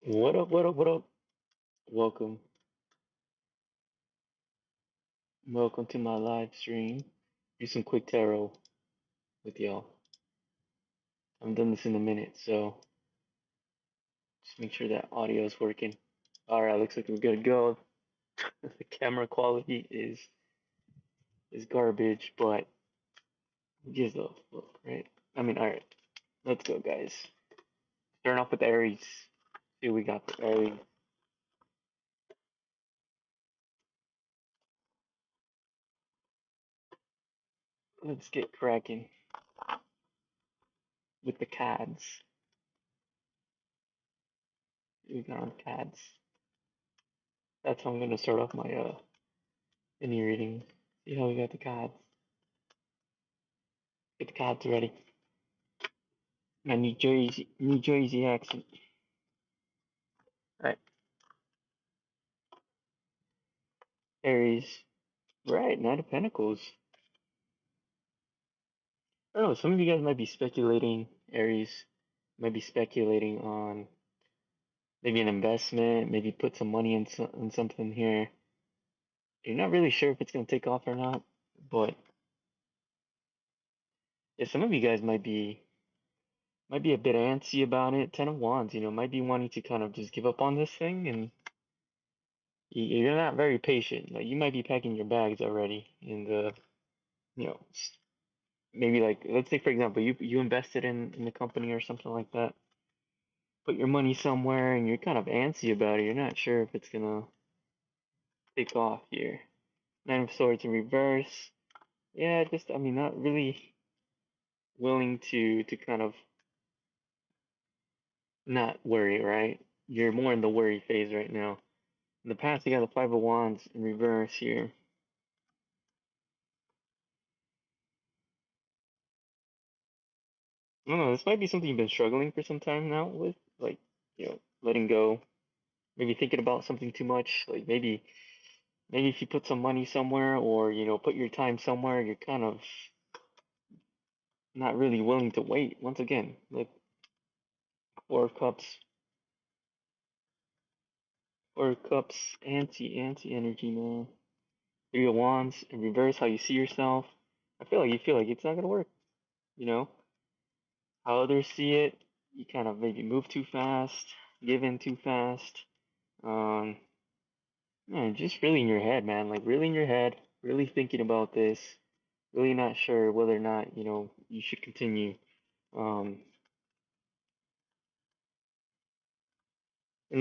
What up, what up, what up? Welcome. Welcome to my live stream. Do some quick tarot with y'all. I haven't done this in a minute, so just make sure that audio is working. Alright, looks like we're good to go. The camera quality is garbage, but who gives a fuck, right? I mean, alright, let's go, guys. Starting off with Aries. See what we got for Aries. Let's get cracking with the cards. We got on cards. That's how I'm gonna start off my mini reading. See how we got the cards. Get the cards ready. My New Jersey accent. All right, Aries. Right, Knight of Pentacles. I don't know. Some of you guys might be speculating. Aries might be speculating on maybe an investment. Maybe put some money in something here. You're not really sure if it's gonna take off or not, but yeah, some of you guys might be a bit antsy about it. Ten of Wands, might be wanting to kind of just give up on this thing, and you're not very patient. Like you might be packing your bags already, and you know, maybe like let's say for example you invested in the company or something like that, put your money somewhere and you're kind of antsy about it. You're not sure if it's gonna take off here. Nine of Swords in reverse. Yeah, just I mean not really willing to kind of not worry, right? You're more in the worry phase right now. In the past you got the Five of Wands in reverse here. I don't know, this might be something you've been struggling for some time now with, like, letting go, maybe thinking about something too much, like maybe if you put some money somewhere or put your time somewhere, you're kind of not really willing to wait. Once again, like Four of Cups, Four of Cups, anti energy, man. Three of Wands in reverse, how you see yourself. I feel like you feel like it's not gonna work. You know how others see it. You kind of maybe move too fast, give in too fast. Um, Man, just really in your head, man. Like really in your head, really thinking about this, really not sure whether or not you should continue. Um,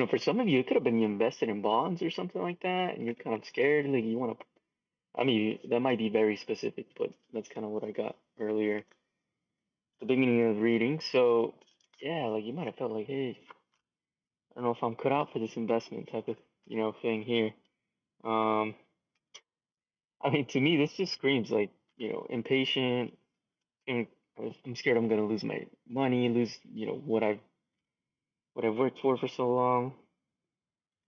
for some of you, it could have been you invested in bonds or something like that, and you're kind of scared. Like you want to. I mean, that might be very specific, but that's kind of what I got earlier, the beginning of the reading. So, yeah, like you might have felt like, hey, I don't know if I'm cut out for this investment type of, thing here. Um, I mean, to me, this just screams like, impatient, and I'm scared I'm gonna lose my money, lose, what I've worked for so long.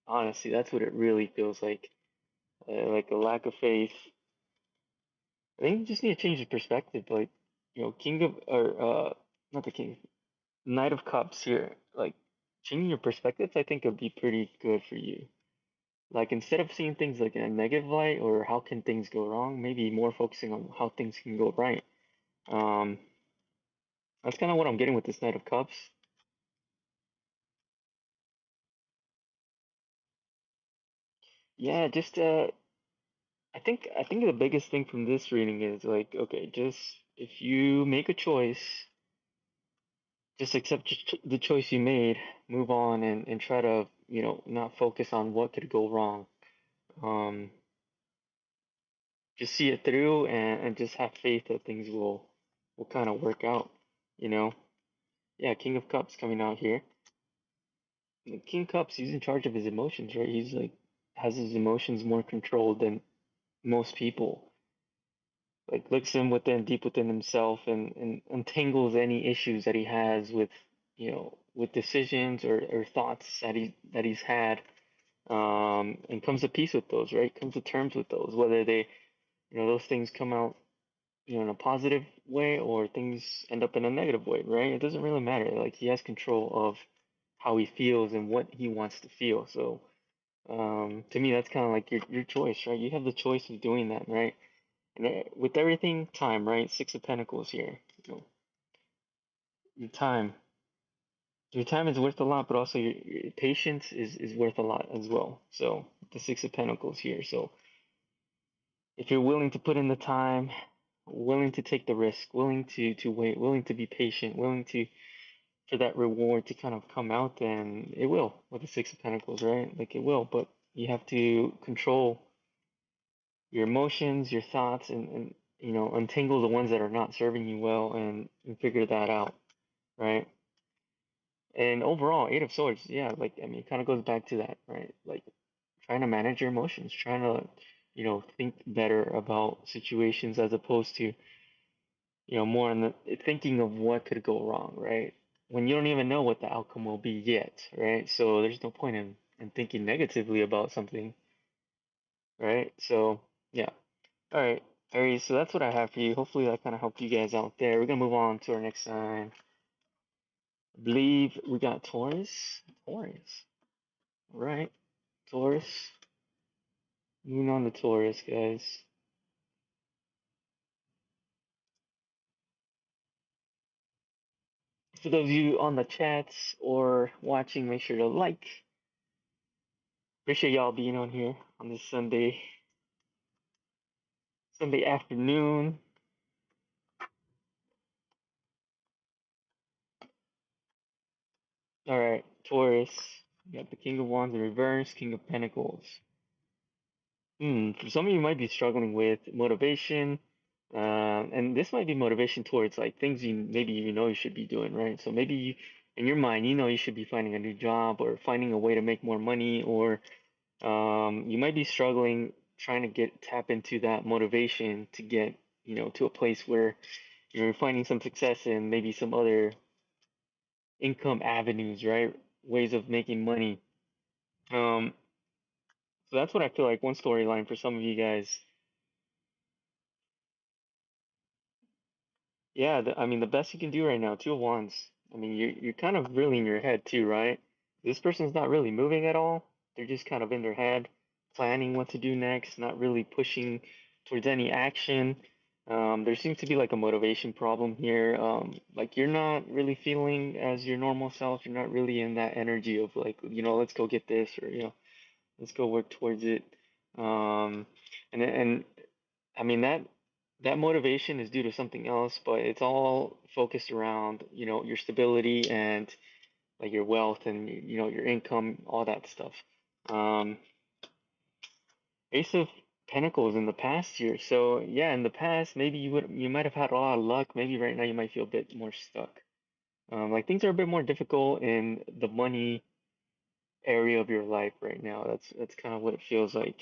Honestly, that's what it really feels like a lack of faith. I think you just need to change the perspective. Like, King of or not the King, Knight of Cups here. Like, changing your perspectives, I think would be pretty good for you. Like, instead of seeing things like in a negative light or how can things go wrong, maybe more focusing on how things can go right. Um, that's kind of what I'm getting with this Knight of Cups. Yeah, just I think the biggest thing from this reading is like, okay, just if you make a choice, just accept the choice you made, move on, and try to, not focus on what could go wrong. Um, just see it through and just have faith that things will kind of work out, you know. Yeah, King of Cups coming out here. The King of Cups, he's in charge of his emotions, right? He's like has his emotions more controlled than most people. Like looks in within deep within himself and untangles any issues that he has with decisions or thoughts that he's had, and comes to peace with those, right? Comes to terms with those, whether those things come out in a positive way or things end up in a negative way, right? It doesn't really matter. Like he has control of how he feels and what he wants to feel. So to me, that's kind of like your choice, right? You have the choice of doing that, right? And with everything, time, right? Six of Pentacles here. You know, your time, your time is worth a lot, but also your patience is worth a lot as well. So the Six of Pentacles here. So if you're willing to put in the time, willing to take the risk, willing to wait, willing to be patient, willing to for that reward to kind of come out, then it will with the Six of Pentacles, right? Like it will, but you have to control your emotions, your thoughts, and you know, untangle the ones that are not serving you well and figure that out, right? And overall, Eight of Swords, yeah, like I mean, it kind of goes back to that, right? Like trying to manage your emotions, trying to, you know, think better about situations as opposed to, you know, more in the thinking of what could go wrong, right? When you don't even know what the outcome will be yet, right? So there's no point in thinking negatively about something, right? So yeah. All right, Aries, so that's what I have for you. Hopefully that kind of helped you guys out there. We're gonna move on to our next sign. I believe we got Taurus. Taurus. All right, Taurus. Moving on to Taurus, guys. For those of you on the chats or watching, make sure to like. Appreciate y'all being on here on this Sunday afternoon. All right, Taurus. You got the King of Wands in reverse, King of Pentacles. For some of you might be struggling with motivation, and this might be motivation towards like things you maybe you know you should be doing, right? So maybe you, in your mind, you know you should be finding a new job or finding a way to make more money, or you might be struggling trying to get tap into that motivation to get, you know, to a place where you're finding some success in maybe some other income avenues, right? Ways of making money. Um, so that's what I feel like one storyline for some of you guys. Yeah, I mean, the best you can do right now, Two of Wands. I mean, you're kind of really in your head too, right? This person's not really moving at all. They're just kind of in their head, planning what to do next, not really pushing towards any action. There seems to be like a motivation problem here. Like you're not really feeling as your normal self. You're not really in that energy of like, you know, let's go get this or, you know, let's go work towards it. Um, and I mean that motivation is due to something else, but it's all focused around, you know, your stability and like your wealth and you know your income, all that stuff. Um, Ace of Pentacles in the past year. So yeah, in the past, maybe you might have had a lot of luck. Maybe right now you might feel a bit more stuck. Like things are a bit more difficult in the money area of your life right now. That's kind of what it feels like,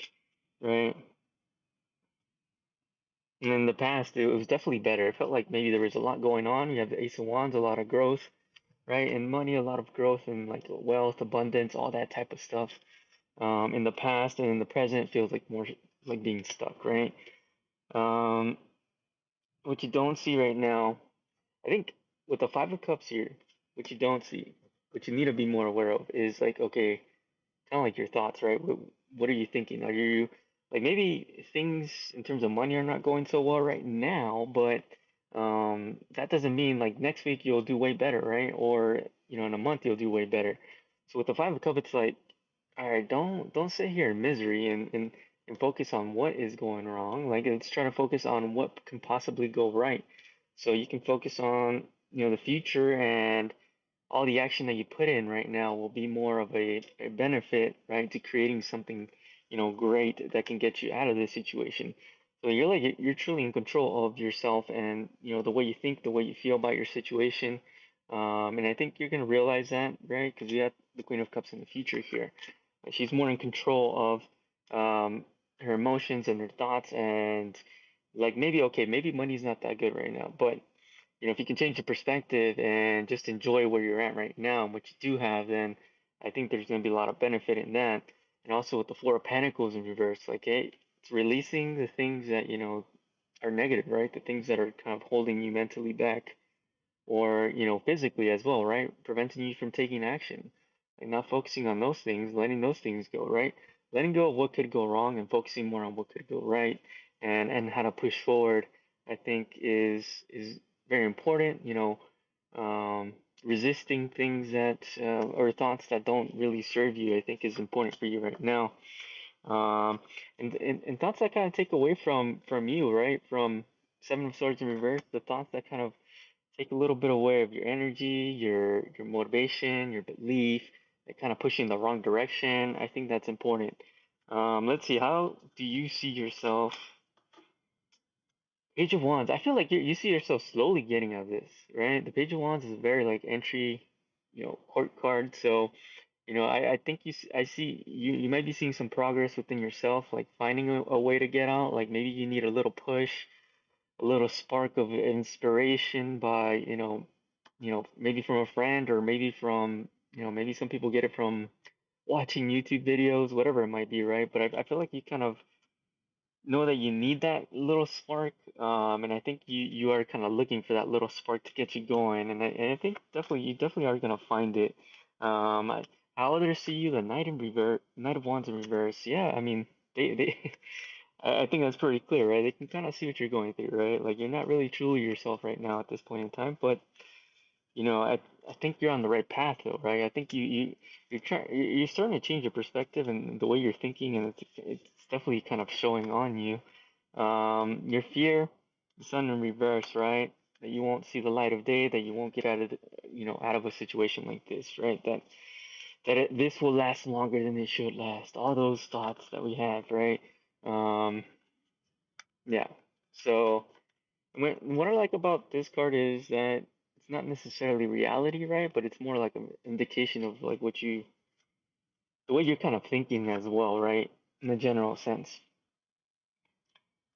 right? And in the past, it was definitely better. It felt like maybe there was a lot going on. You have the Ace of Wands, a lot of growth, right? And money, a lot of growth and like wealth, abundance, all that type of stuff. In the past and in the present, it feels like more like being stuck, right? Um, what you don't see right now, I think with the Five of Cups here, what you don't see, what you need to be more aware of is like, okay, kind of like your thoughts, right? What are you thinking? Are you like maybe things in terms of money are not going so well right now, but that doesn't mean like next week you'll do way better, right? Or you know, in a month you'll do way better. So with the Five of Cups, it's like, all right, don't sit here in misery and focus on what is going wrong. Like let's try to focus on what can possibly go right. So you can focus on, you know, the future and all the action that you put in right now will be more of a benefit, right, to creating something, you know, great that can get you out of this situation. So you're like you're truly in control of yourself and you know the way you think, the way you feel about your situation. And I think you're gonna realize that, right? Because you have the Queen of Cups in the future here. She's more in control of her emotions and her thoughts and like maybe okay, maybe money's not that good right now, but you know, if you can change the perspective and just enjoy where you're at right now and what you do have, then I think there's going to be a lot of benefit in that. And also with the Four of Pentacles in reverse, like it's releasing the things that, you know, are negative, right? The things that are kind of holding you mentally back or, you know, physically as well, right? Preventing you from taking action. Like not focusing on those things, letting those things go, right? Letting go of what could go wrong and focusing more on what could go right, and how to push forward, I think is very important. Resisting things that or thoughts that don't really serve you, I think is important for you right now. Um, and thoughts that kind of take away from you, right? From Seven of Swords in reverse, the thoughts that kind of take a little bit away of your energy, your motivation, your belief, that kind of push you in the wrong direction. I think that's important. Let's see, how do you see yourself? Page of Wands. I feel like you see yourself slowly getting out of this, right? The Page of Wands is a very like entry, court card. So, I think I see you might be seeing some progress within yourself, like finding a way to get out. Like maybe you need a little push, a little spark of inspiration by, maybe from a friend or maybe from, maybe some people get it from watching YouTube videos, whatever it might be, right? But I feel like you kind of know that you need that little spark, and I think you are kind of looking for that little spark to get you going, and I think definitely you definitely are gonna find it. How others see you, the Knight in reverse, Knight of Wands in reverse, yeah, I mean they I think that's pretty clear, right? They can kind of see what you're going through, right? Like you're not really truly yourself right now at this point in time, but I think you're on the right path though, right? I think you're starting to change your perspective and the way you're thinking, and it's definitely kind of showing on you. Your fear, the Sun in reverse, right? That you won't see the light of day, that you won't get out of out of a situation like this, right? This will last longer than it should last. All those thoughts that we have, right? Um, yeah. So what I like about this card is that it's not necessarily reality, right? But it's more like an indication of like the way you're kind of thinking as well, right? In a general sense.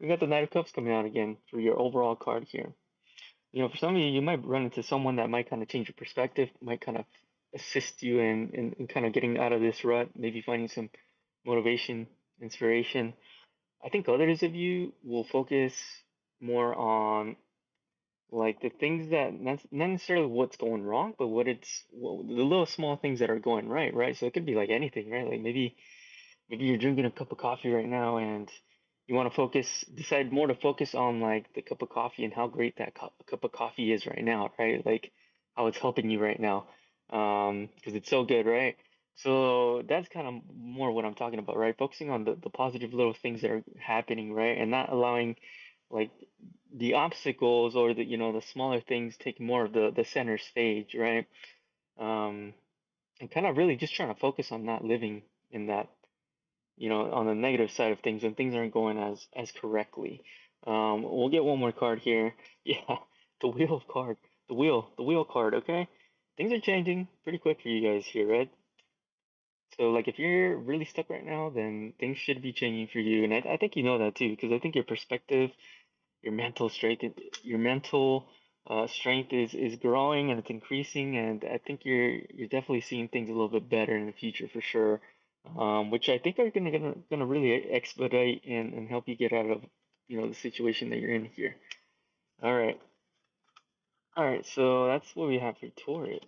We got the Knight of Cups coming out again for your overall card here. For some of you, you might run into someone that might kind of change your perspective, might kind of assist you in kind of getting out of this rut, maybe finding some motivation, inspiration. I think others of you will focus more on like the things that not necessarily what's going wrong, but the little small things that are going right, right? So it could be like anything, right? Like maybe you're drinking a cup of coffee right now and you want to decide more to focus on like the cup of coffee and how great that cup of coffee is right now, right? Like how it's helping you right now, because it's so good, right? So that's kind of more what I'm talking about, right? Focusing on the positive little things that are happening, right? And not allowing like the obstacles or the smaller things take more of the center stage, right? Um, and kind of really just trying to focus on not living in that on the negative side of things when things aren't going as correctly. We'll get one more card here. Yeah, the wheel card, the wheel card. Okay, things are changing pretty quick for you guys here, right? So like if you're really stuck right now, then things should be changing for you, and I think you know that too, because I think your perspective, your mental strength, your mental strength is growing and it's increasing, and I think you're definitely seeing things a little bit better in the future for sure, which I think are gonna really expedite and help you get out of the situation that you're in here. All right, all right. So that's what we have for Taurus.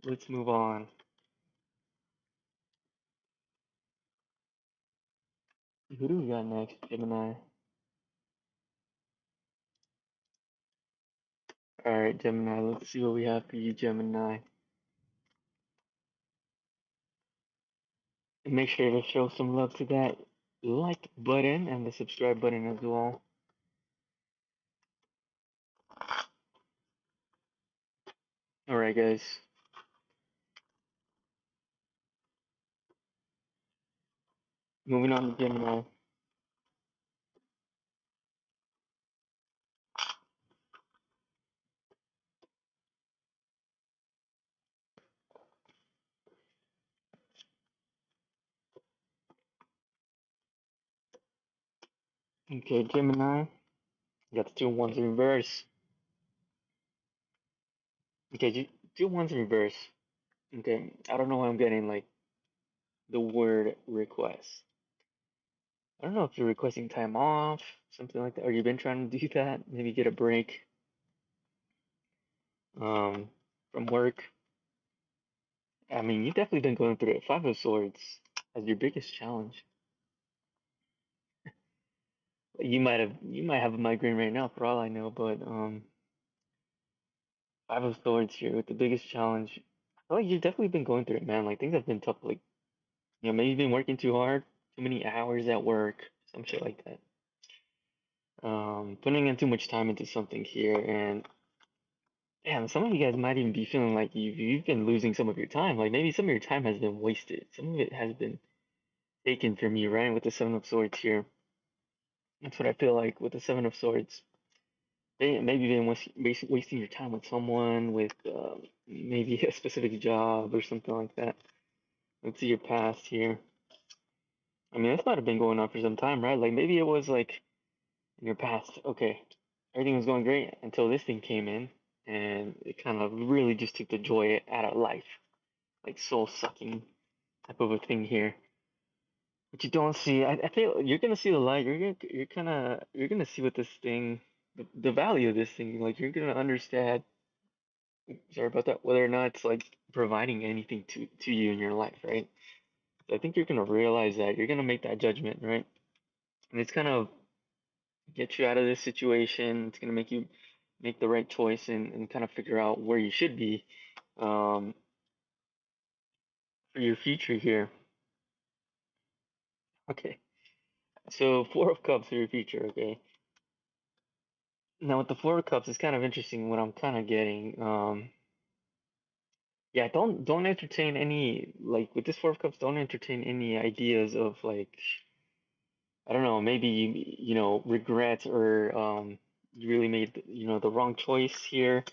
Let's move on. Who do we got next, Gemini? All right, Gemini. Let's see what we have for you, Gemini. And make sure to show some love to that like button and the subscribe button as well. Alright, guys. Moving on to Gemini. Okay, Gemini. You got the two ones in reverse. Okay, two ones in reverse. Okay, I don't know why I'm getting like the word request. I don't know if you're requesting time off, something like that, or you've been trying to do that. Maybe get a break um, from work. I mean, you've definitely been going through it. Five of Swords as your biggest challenge. You might have a migraine right now for all I know, but Five of Swords here with the biggest challenge. I feel like you've definitely been going through it, man. Like things have been tough. Like maybe you've been working too hard, too many hours at work, some shit like that. Putting in too much time into something here, and damn, some of you guys might even be feeling like you've been losing some of your time. Like maybe some of your time has been wasted. Some of it has been taken from you, right? With the Seven of Swords here. That's what I feel like with the Seven of Swords. Maybe been wasting your time with someone, with maybe a specific job or something like that. Let's see your past here. I mean, this might have been going on for some time, right? Like maybe it was like in your past, okay, everything was going great until this thing came in, and it kind of really just took the joy out of life, like soul sucking type of a thing here. But you don't see. I feel you're gonna see the light. You're gonna see what this thing, the value of this thing. Like you're gonna understand. Sorry about that. Whether or not it's like providing anything to you in your life, right? So I think you're gonna realize that you're gonna make that judgment, right? And it's kind of get you out of this situation. It's gonna make you make the right choice and kind of figure out where you should be um, for your future here. Okay, so Four of Cups for your future. Okay, now with the Four of Cups, it's kind of interesting what I'm kind of getting. Yeah, don't entertain any like with this Four of Cups. Don't entertain any ideas of like I don't know, maybe regret or you really made the wrong choice here.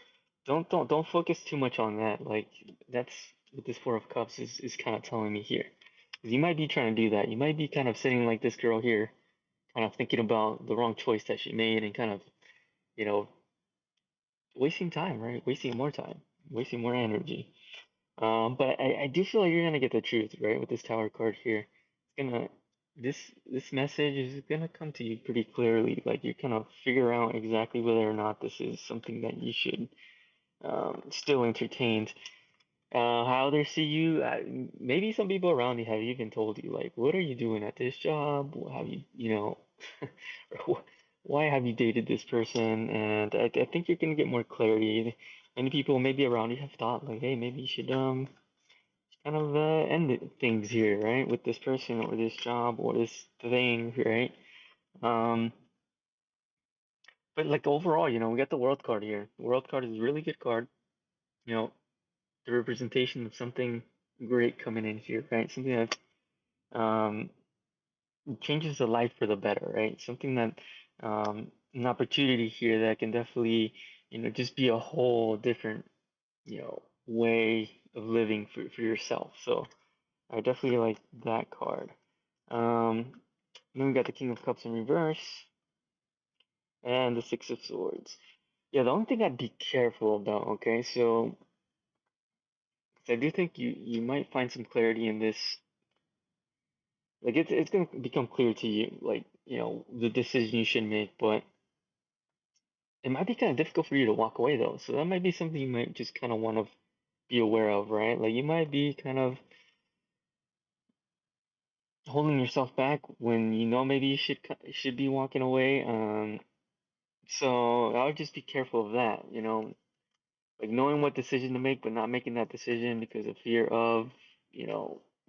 Don't focus too much on that. Like that's what this Four of Cups is kind of telling me here. 'Cause you might be trying to do that. You might be kind of sitting like this girl here, kind of thinking about the wrong choice that she made and kind of, you know, wasting time, right? Wasting more time, wasting more energy. But I do feel like you're gonna get the truth, right, with this Tower card here. It's gonna this message is gonna come to you pretty clearly. Like you kind of figure out exactly whether or not this is something that you should still entertain. How they see you, maybe some people around you have even told you, like, what are you doing at this job? Have you, why have you dated this person? And I think you're gonna get more clarity. Many people maybe around you have thought, like, hey, maybe you should kind of end things here, right? With this person or this job or this thing, right? Um, but like overall, we got the World card here. The World card is a really good card. You know, the representation of something great coming in here, right? Something that um, changes the life for the better, right? Something that an opportunity here that can definitely, just be a whole different, way of living for yourself. So I definitely like that card. Um, then we got the King of Cups in reverse and the Six of Swords. Yeah, the only thing I'd be careful about, okay? So 'cause I do think you might find some clarity in this. Like it's gonna become clear to you, like, the decision you should make, but it might be kind of difficult for you to walk away though. So that might be something you might just kind of want to be aware of, right? Like you might be kind of holding yourself back when maybe you should be walking away. So I would just be careful of that, like knowing what decision to make, but not making that decision because of fear of,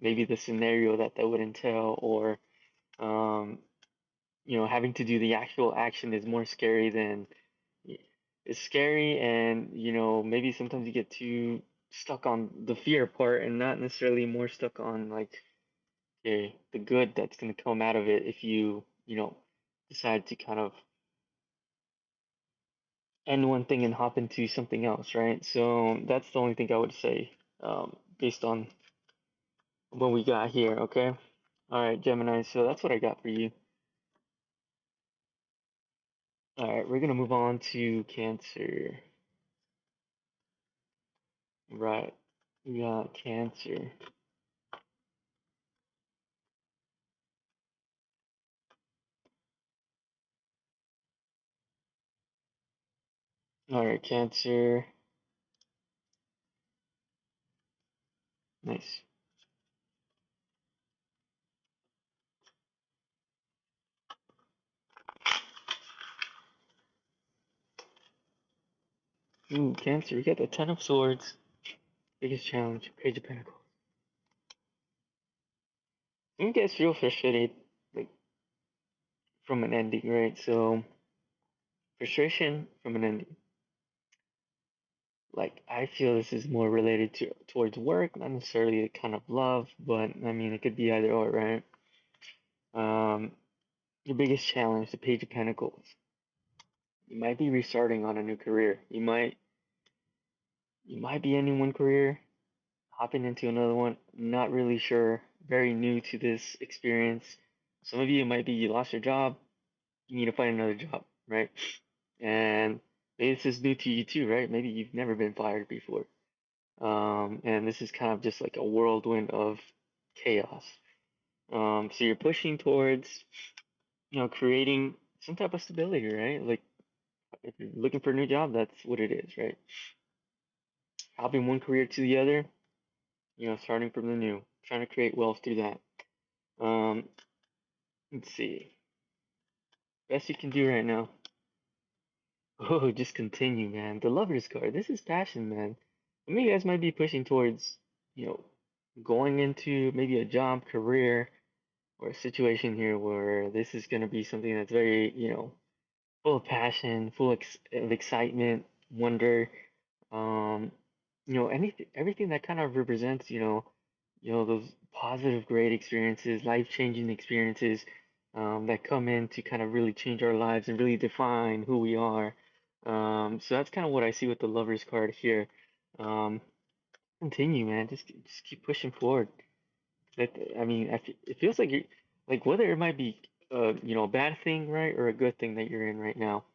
maybe the scenario that would entail, or um, having to do the actual action is more scary than it's scary, and maybe sometimes you get too stuck on the fear part and not necessarily more stuck on like the good that's going to come out of it if you decide to kind of end one thing and hop into something else, right? So that's the only thing I would say, based on what we got here, okay? All right, Gemini, so that's what I got for you. All right, we're gonna move on to Cancer. Right, we got Cancer. All right, Cancer. Nice. Ooh, Cancer, you got the Ten of Swords. Biggest challenge, Page of Pentacles. You guys feel frustrated, like, from an ending, right? So, frustration from an ending. Like, I feel this is more related to towards work, not necessarily a kind of love, but I mean, it could be either or, right? Um, your biggest challenge, the Page of Pentacles. You might be restarting on a new career. You might be ending one career, hopping into another one. Not really sure. Very new to this experience. Some of you might be you lost your job, you need to find another job, right? And maybe this is new to you too, right? Maybe you've never been fired before. And this is kind of just like a whirlwind of chaos. So you're pushing towards, creating some type of stability, right? Like if you're looking for a new job, that's what it is, right? Hopping one career to the other, starting from the new, trying to create wealth through that. Um, let's see. Best you can do right now. Oh, just continue, man. The Lover's card. This is passion, man. Some of you guys might be pushing towards, you know, going into maybe a job, career, or a situation here where this is going to be something that's very, full of passion, full of excitement, wonder, um, anything, everything that kind of represents, those positive, great experiences, life-changing experiences, that come in to kind of really change our lives and really define who we are. So that's kind of what I see with the Lovers card here. Um, Continue, man. Just keep pushing forward. That I mean, it feels like you're like whether it might be a bad thing, right, or a good thing that you're in right now.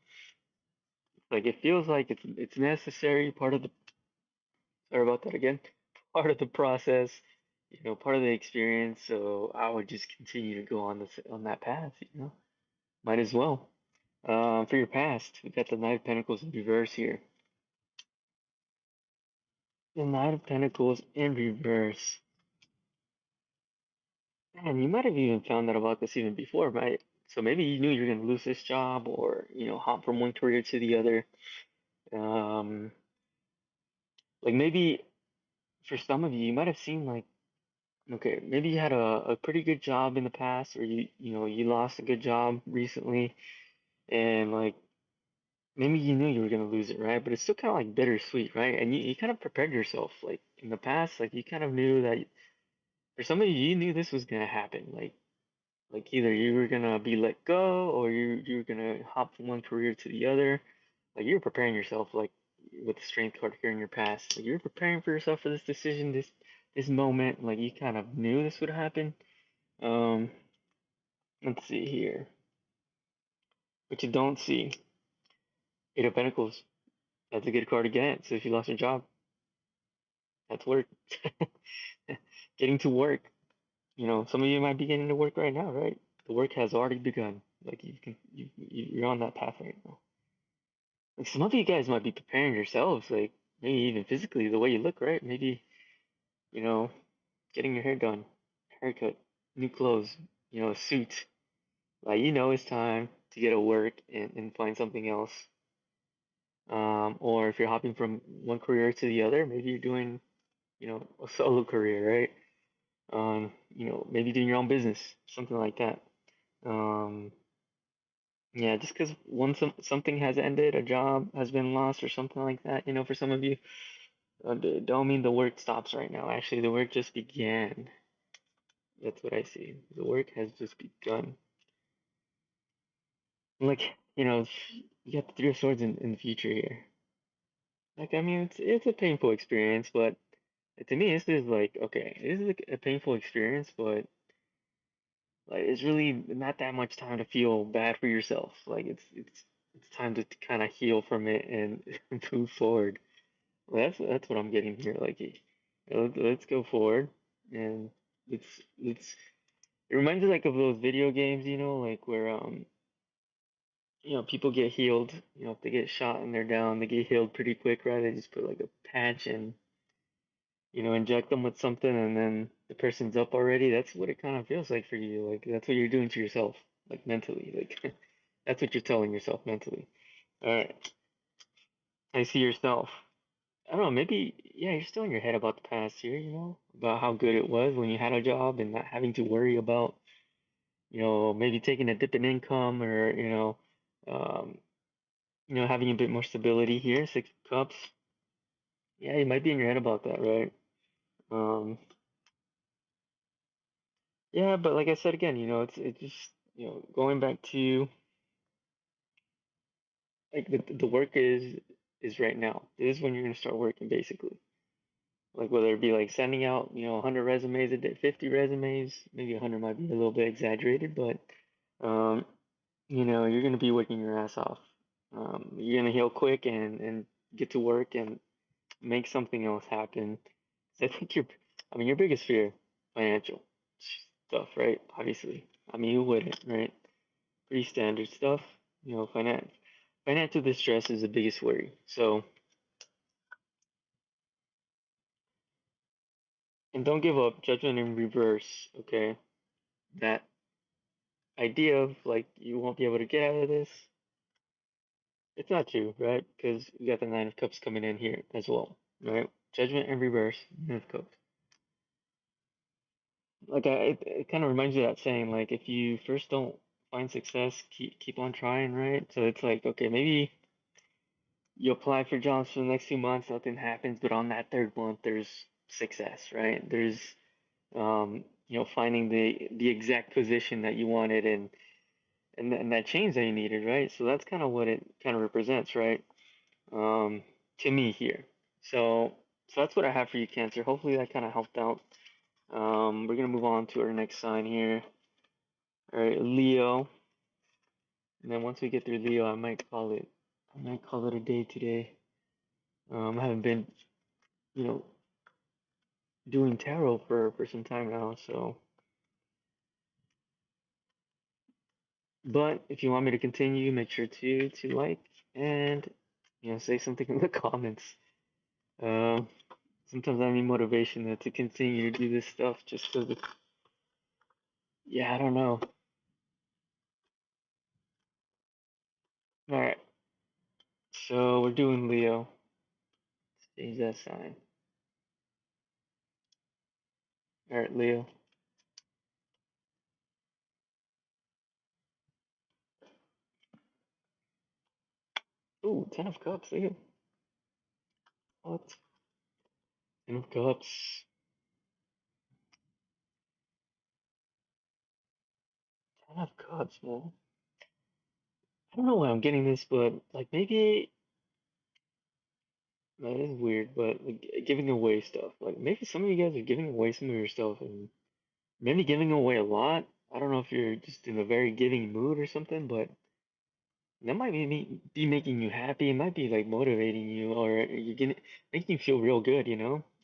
Like it feels like it's necessary, part of the sorry about that again, part of the process, part of the experience. So I would just continue to go on that path, Might as well. For your past, we got the Knight of Pentacles in reverse here. The Knight of Pentacles in reverse. Man, you might have even found out about this even before, right? So maybe you knew you were going to lose this job or, hop from one career to the other. Um, like maybe for some of you, you might have seen like, okay, maybe you had a pretty good job in the past or you lost a good job recently and like maybe you knew you were going to lose it, right? But it's still kind of like bittersweet, right? And you kind of prepared yourself like in the past, like you kind of knew that for some of you, you knew this was going to happen. Like either you were gonna be let go or you were gonna hop from one career to the other. Like you're preparing yourself like with the strength card here in your past. Like you're preparing for yourself for this decision, this moment. Like you kind of knew this would happen. Um, let's see here. What you don't see. Eight of Pentacles. That's a good card to get. So if you lost your job, that's work. Getting to work. Some of you might be getting to work right now, right? The work has already begun. Like you're on that path right now. Like some of you guys might be preparing yourselves, like maybe even physically, the way you look, right? Maybe, you know, getting your hair done, haircut, new clothes, a suit. Like it's time to get to work and find something else. Or if you're hopping from one career to the other, maybe you're doing, a solo career, right? Maybe doing your own business, something like that. Um, yeah, just because something has ended, a job has been lost, or something like that, for some of you. Don't mean the work stops right now. Actually, the work just began. That's what I see. The work has just begun. Like, you got the Three of Swords in the future here. Like, I mean, it's a painful experience, but to me, this is like, okay, this is a painful experience, but like, it's really not that much time to feel bad for yourself. Like, it's time to kind of heal from it and move forward. Well, that's what I'm getting here. Like, let's go forward and let's let's. It reminds me like of those video games, like where people get healed. If they get shot and they're down, they get healed pretty quick, right? They just put like a patch and inject them with something and then the person's up already. That's what it kind of feels like for you. Like that's what you're doing to yourself, like mentally. Like that's what you're telling yourself mentally. All right, I see yourself. I don't know, maybe, yeah, you're still in your head about the past year, about how good it was when you had a job and not having to worry about, maybe taking a dip in income or, um, having a bit more stability here, Six of Cups. Yeah, you might be in your head about that, right? Um, yeah, but like I said again, it's just, going back to like the work is right now. This is when you're gonna start working basically. Like whether it be like sending out, 100 resumes a day, 50 resumes, maybe 100 might be a little bit exaggerated, but um, you're gonna be working your ass off. You're gonna heal quick and get to work and make something else happen. So I think I mean, your biggest fear, financial stuff, right? Obviously. I mean, who wouldn't, right? Pretty standard stuff. Financial distress is the biggest worry. So, and don't give up. Judgment in reverse, okay? That idea of like you won't be able to get out of this, it's not true, right? Because we got the Nine of Cups coming in here as well, right? Judgment in reverse, Nine of Cups. Like it kind of reminds you of that saying, like if you first don't find success, keep on trying, right? So it's like, okay, maybe you apply for jobs for the next 2 months, nothing happens, but on that third month, there's success, right? There's finding the exact position that you wanted and that change that you needed, right? So that's kind of what it kind of represents, right? Um, to me here. So that's what I have for you, Cancer. Hopefully that kind of helped out. We're gonna move on to our next sign here. All right, Leo. And then once we get through Leo, I might call it a day today. I haven't been, you know, doing tarot for some time now, so. But if you want me to continue, make sure to like and say something in the comments. Um, Sometimes I need motivation to continue to do this stuff just because, yeah, I don't know. All right, so we're doing Leo. Change that sign. All right, Leo. Ooh, Ten of Cups, Leo. What? Ten of Cups. Ten of Cups, man. I don't know why I'm getting this, but like maybe that is weird, but like giving away stuff. Like maybe some of you guys are giving away some of your stuff and maybe giving away a lot. I don't know if you're just in a very giving mood or something, but that might be making you happy. It might be like motivating you, or you're getting making you feel real good,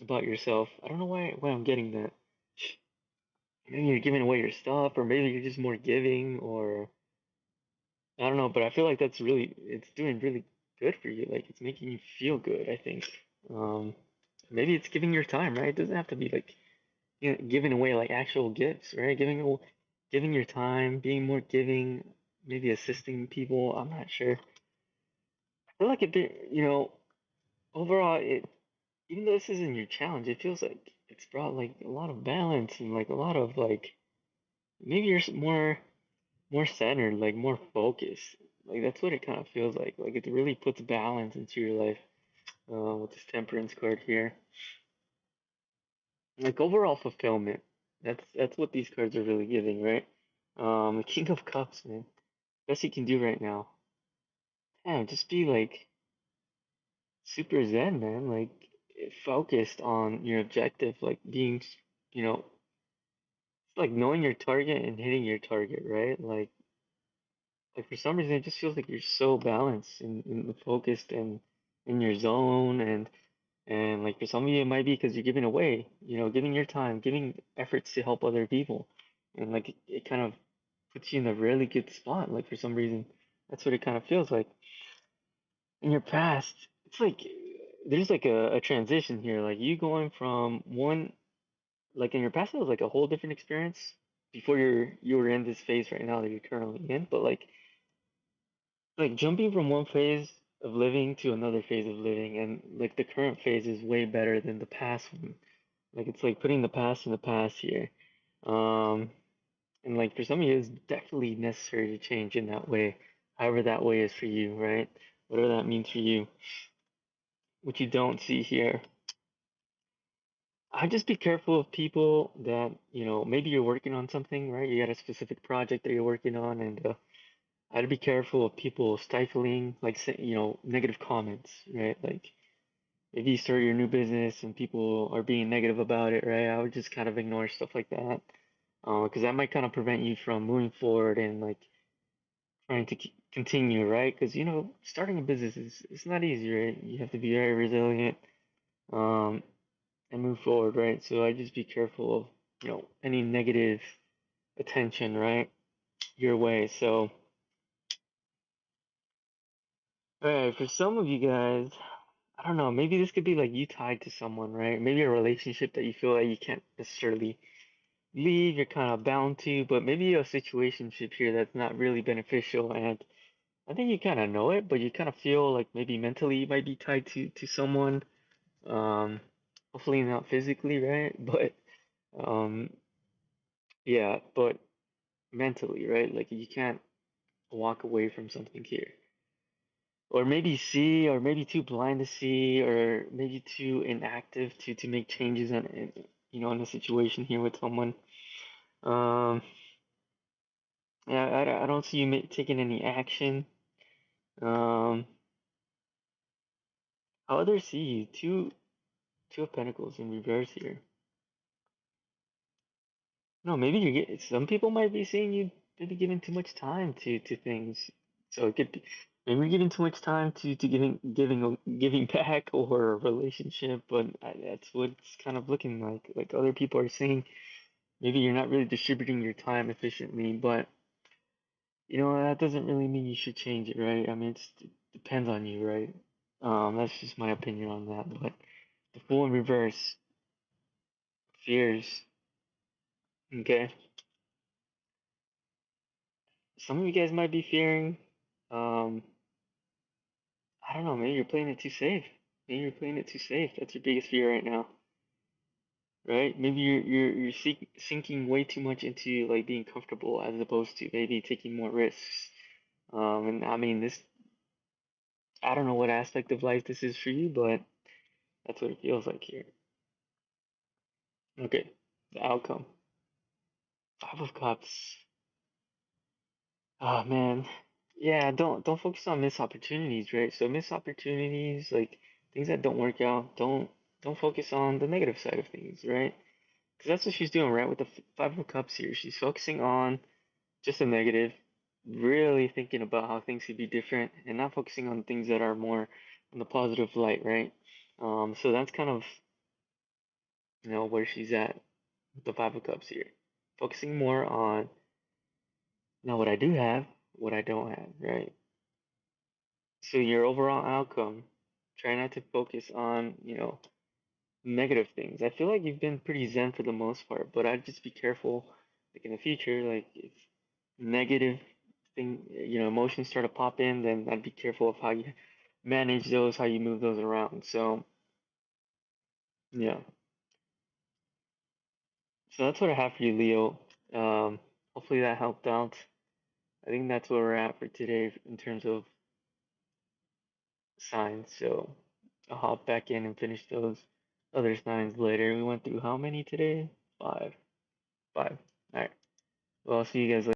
about yourself. I don't know why I'm getting that. Maybe you're giving away your stuff, or maybe you're just more giving, or I don't know. But I feel like it's doing really good for you. Like it's making you feel good, I think. Um, Maybe it's giving your time, right? It doesn't have to be like giving away like actual gifts, right? Giving your time, being more giving, maybe assisting people. I'm not sure. I feel like overall, even though this isn't your challenge, it feels like it's brought like a lot of balance and like a lot of like maybe you're more centered, like more focused. Like that's what it kind of feels like. Like it really puts balance into your life with this Temperance card here. Like overall fulfillment. That's what these cards are really giving, right? The King of Cups, man. Best you can do right now. Damn, just be like super zen, man. Like focused on your objective, like being, you know, like knowing your target and hitting your target, right? Like for some reason it just feels like you're so balanced and focused and in your zone and like for some of you it might be because you're giving away, giving your time, giving efforts to help other people, and like it kind of puts you in a really good spot. Like for some reason, that's what it kind of feels like. In your past, it's like there's like a transition here, like you going from one, like in your past it was like a whole different experience before you were in this phase right now that you're currently in, but like jumping from one phase of living to another phase of living, and like the current phase is way better than the past one. Like it's like putting the past in the past here. Um, and like for some of you, it's definitely necessary to change in that way, however that way is for you, right? Whatever that means for you. What you don't see here, I just be careful of people that, maybe you're working on something, right? You got a specific project that you're working on, and I'd be careful of people stifling, like, negative comments, right? Like, maybe you start your new business and people are being negative about it, right? I would just kind of ignore stuff like that, because that might kind of prevent you from moving forward and like trying to continue, right? Because starting a business is it's not easy, right? You have to be very resilient, um, and move forward, right? So I just be careful of any negative attention, right, your way. So, all right, for some of you guys, I don't know, maybe this could be like you tied to someone, right? Maybe a relationship that you feel like you can't necessarily leave, you're kind of bound to, but maybe a situationship here that's not really beneficial, and I think you kind of know it, but you kind of feel like maybe mentally you might be tied to someone. Um, Hopefully not physically, right? But um, yeah, but mentally, right? Like you can't walk away from something here. Or maybe see, or maybe too blind to see, or maybe too inactive to make changes in a situation here with someone. Um, yeah, I don't see you taking any action. Um, how others see you? Two of Pentacles in reverse here. No, maybe you get some people might be seeing you maybe giving too much time to things. So it could be maybe you're giving too much time to giving back or a relationship, but that's what it's kind of looking like. Like other people are saying, maybe you're not really distributing your time efficiently, but that doesn't really mean you should change it, right? I mean, it depends on you, right? That's just my opinion on that. But the Fool in reverse, fears. Okay, some of you guys might be fearing. Um, I don't know. Maybe you're playing it too safe. Maybe you're playing it too safe. That's your biggest fear right now, right? Maybe you're sinking way too much into like being comfortable as opposed to maybe taking more risks. And I mean this. I don't know what aspect of life this is for you, but that's what it feels like here. Okay, the outcome. Five of Cups. Oh man, yeah. Don't focus on missed opportunities, right? So missed opportunities, like things that don't work out. Don't focus on the negative side of things, right? Because that's what she's doing, right? With the Five of Cups here, she's focusing on just the negative, really thinking about how things could be different, and not focusing on things that are more in the positive light, right? So that's kind of where she's at with the Five of Cups here, focusing more on what I do have, what I don't have, right? So your overall outcome, try not to focus on negative things. I feel like you've been pretty zen for the most part, but I'd just be careful, like in the future, like if negative emotions start to pop in, then I'd be careful of how you manage those, how you move those around. So yeah, so that's what I have for you, Leo. Hopefully that helped out. I think that's where we're at for today in terms of signs. So I'll hop back in and finish those other signs later. We went through how many today? Five. Five. All right. Well, I'll see you guys later.